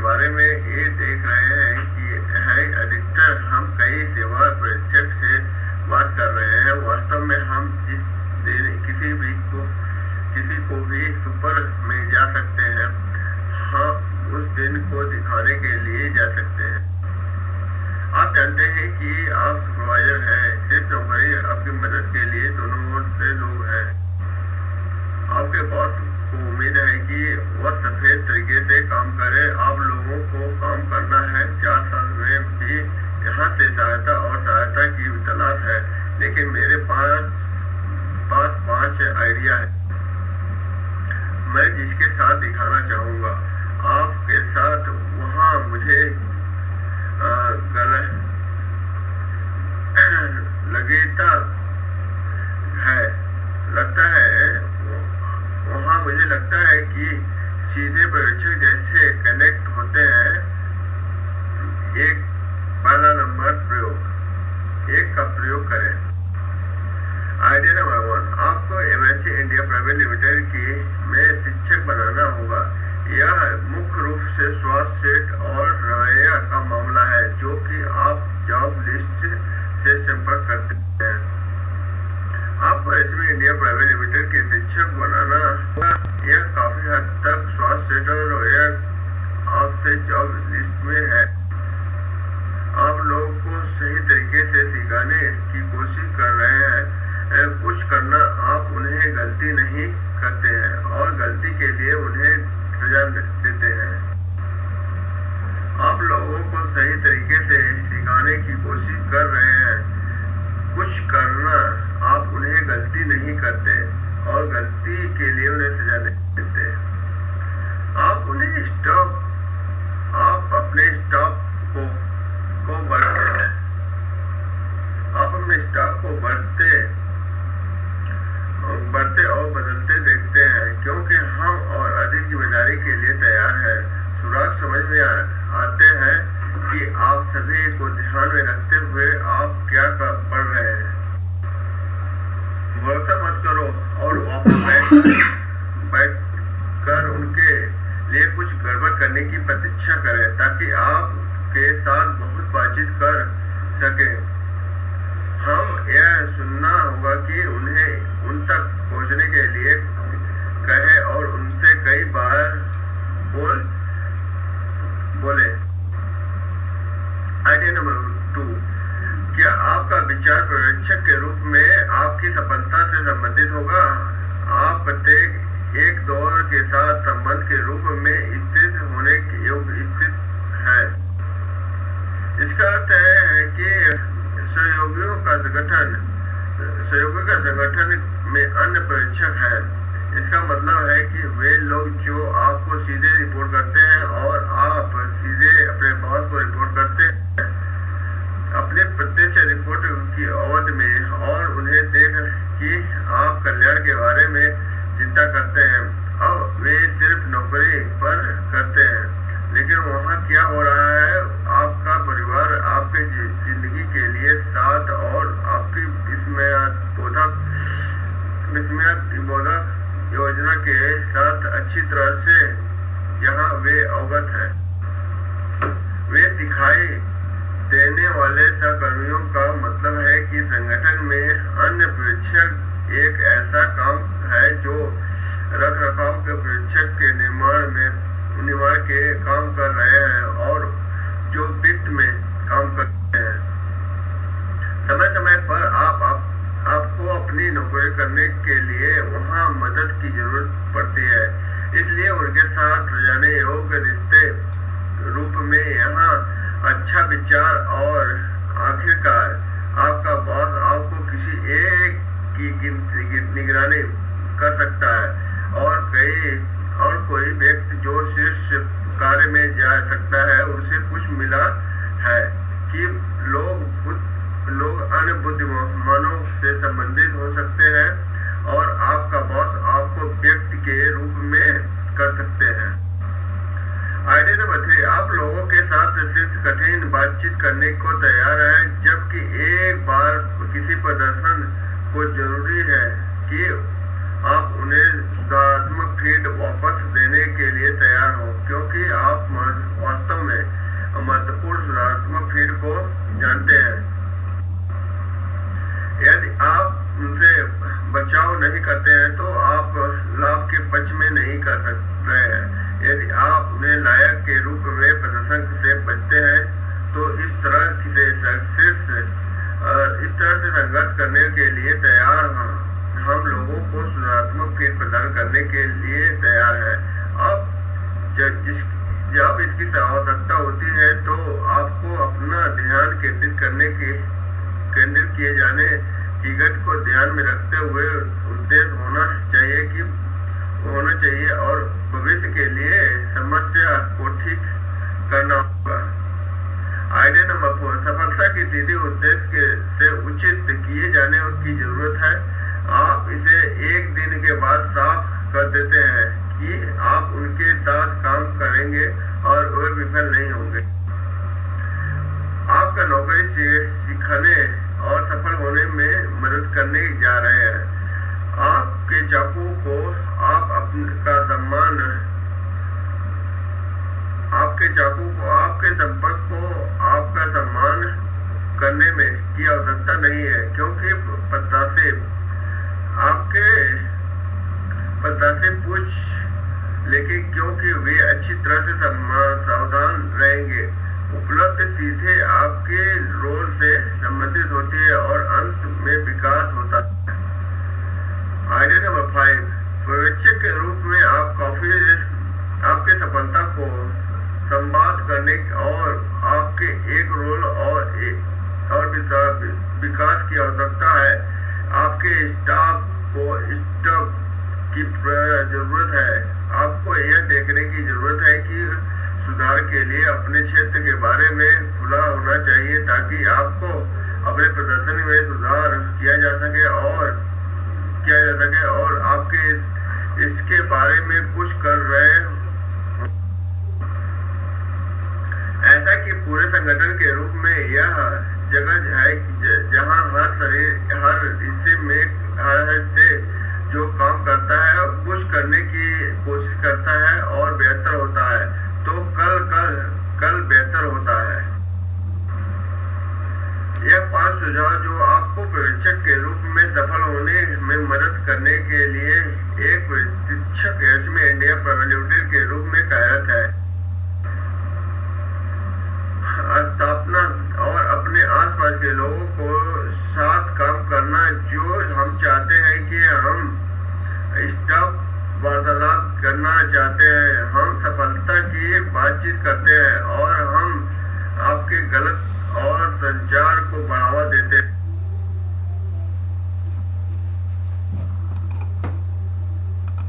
बारे में ये देख रहे हैं कि है अधिकतर हम कई सेवा प्रेक्षक से बात कर रहे हैं। वास्तव में हम किसी को भी सुपर में जा सकते हैं, हम उस दिन को दिखाने के लिए जा सकते हैं। आप जानते हैं कि आप सुपरवाइजर हैं, सिर्फ नौकरी आपकी मदद के लिए दोनों ओर से लोग हैं। आपके बॉस को उम्मीद है कि वह सफेद तरीके से काम करे। आप लोगों को काम करना है। 4 साल में भी यहाँ से सहायता की तलाश है, लेकिन मेरे पास 5 आइडिया है मैं जिसके साथ दिखाना चाहूँगा आपके साथ। वहाँ मुझे मुझे लगता है कि सीधे पर्यवेक्षक जैसे कनेक्ट होते हैं। पहला नंबर एक का प्रयोग करें। आइडिया नंबर 1, आपको एमएससी इंडिया प्राइवेट लिमिटेड में शिक्षक बनाना होगा। यह मुख्य रूप से स्वास्थ्य सेट और रवैया का मामला है, जो कि आप जॉब लिस्ट से संपर्क करते हैं। आपको एमएससी इंडिया प्राइवेट लिमिटेड के शिक्षक बनाना होगा। यह काफी हद तक स्वास्थ्य सेट और रवैया आपसे जॉब लिस्ट में है। आप लोगों को सही तरीके से सिखाने की कोशिश कर रहे हैं। कुछ करना, आप उन्हें गलती नहीं करते हैं और गलती के लिए उन्हें सजा देते हैं। आप लोगों को सही तरीके से सिखाने की कोशिश कर रहे हैं। कुछ करना, आप उन्हें गलती नहीं करते और गलती के लिए उन्हें सजा देते हैं। आप अपने स्टाफ को बढ़ते और बदलते देखते हैं, क्योंकि हम और अधिक जिम्मेदारी के लिए तैयार हैं। सुराग समझ में आते हैं कि आप सभी को ध्यान में रखते हुए आप क्या पढ़ रहे हैं। भरोसा मत करो और वापस बैठ कर उनके लिए कुछ गड़बड़ करने की प्रतीक्षा करें, ताकि आपके साथ बहुत बातचीत कर सके। हम यह सुनना होगा कि उन्हें उन तक पहुंचने के लिए कहें और उनसे कई बार बोले। आइडिया नंबर 2, क्या आपका विचार पर्यवेक्षक के रूप में आपकी सफलता से संबंधित होगा? आप प्रत्येक एक दौर के साथ संबंध के रूप में स्थित होने के योग्य स्थित है। इसका अर्थ है कि सहयोगियों का संगठन में अन्य पर्यवेक्षक है। इसका मतलब है कि वे लोग जो आपको सीधे रिपोर्ट करते हैं और आप सीधे अपने बॉस को रिपोर्ट करते हैं। अपने प्रत्यक्ष रिपोर्ट की अवधि में और उन्हें देख कि आप कल्याण के बारे में चिंता करते हैं। अब वे सिर्फ नौकरी पर करते हैं, लेकिन वहाँ क्या हो रहा है, आपका परिवार आपके जिंदगी के लिए साथ और आपकी विस्मयात्मक योजना के साथ अच्छी तरह से यहाँ वे अवगत हैं। वे दिखाई देने वाले सहकर्मियों का मतलब है कि संगठन में अन्य पर्यवेक्षक एक ऐसा काम है जो रखरखाव के पर्यवेक्षक के निर्माण के काम कर रहे हैं और जो वित्त में काम करते हैं। समय समय पर आपको अपनी नौकरी करने के लिए वहाँ मदद की जरूरत पड़ती है, इसलिए उनके साथ जाने योग्य रिश्ते रूप में यहाँ अच्छा विचार। और आखिरकार आपका बॉस आपको किसी एक की निगरानी कर सकता है और कोई व्यक्ति जो शीर्ष कार्य में जा सकता है, उसे कुछ मिला है कि लोग अन्य बुद्धिमानों से संबंधित हो सकते हैं और आपका बॉस आपको व्यक्ति के रूप में कर सकते हैं। आइडिया नंबर 3, आप लोगों के साथ सिर्फ कठिन बातचीत करने को तैयार हैं, जबकि एक बार किसी प्रदर्शन को जरूरी है कि आप उन्हें सकारात्मक फीड वापस देने के लिए तैयार हो, क्योंकि आप उन्हें लायक के रूप में प्रदर्शन से बचते हैं, तो इस तरह से संघर्ष करने के लिए तैयार हम लोगों को सुधारात्मक फीड प्रदान करने के लिए तैयार है। अब जब इसकी आवश्यकता होती है तो आपको अपना ध्यान केंद्रित किए जाने की गति को ध्यान में रखते हुए उद्देश्य होना चाहिए और भविष्य के लिए समस्या को ठीक करना होगा। आइडिया नंबर 4, सफलता की सीधी उद्देश्य से उचित किए जाने की जरूरत है। आप इसे एक दिन के बाद साफ कर देते हैं कि आप उनके साथ काम करेंगे और वे विफल नहीं होंगे। आपका नौकरी सीखने और सफल होने में मदद करने जा रहे हैं। आपके चाकू को आपके संपर्क को आपका सम्मान करने में की आवश्यकता नहीं है, क्योंकि प्रत्याशी पूछ लेकिन क्योंकि वे अच्छी तरह से सावधान रहेंगे। उपलब्ध सीधे आपके रोल से संबंधित होती है और अंत में विकास होता है। आइडिया नंबर 5, पर्यवेक्षक के रूप में आपके सफलता को संवाद करने और आपके एक रोल और विकास की आवश्यकता है। आपके स्टाफ की जरूरत है। आपको यह देखने की जरूरत है कि सुधार के लिए अपने क्षेत्र के बारे में खुला होना चाहिए, ताकि आपको अपने प्रदर्शन में सुधार किया जा सके और आपके इसके बारे में कुछ कर रहे हैं। ऐसा कि पूरे संगठन के रूप में यह जगह है जहां हर हिस्से जो काम करता है कुछ करने की कोशिश करता है और बेहतर होता है, तो कल बेहतर होता है। यह 5 सुझाव जो आपको पर्यवेक्षक के रूप में सफल होने में मदद करने के लिए एक प्रशिक्षक में इंडिया प्रोवेल्यूटर के रूप में कार्यरत है। स्थापना और अपने आसपास के लोगों को साथ काम करना, जो हम चाहते हैं कि हम स्टाफ वार्तालाप करना चाहते हैं, हम सफलता की बातचीत करते हैं और हम आपके गलत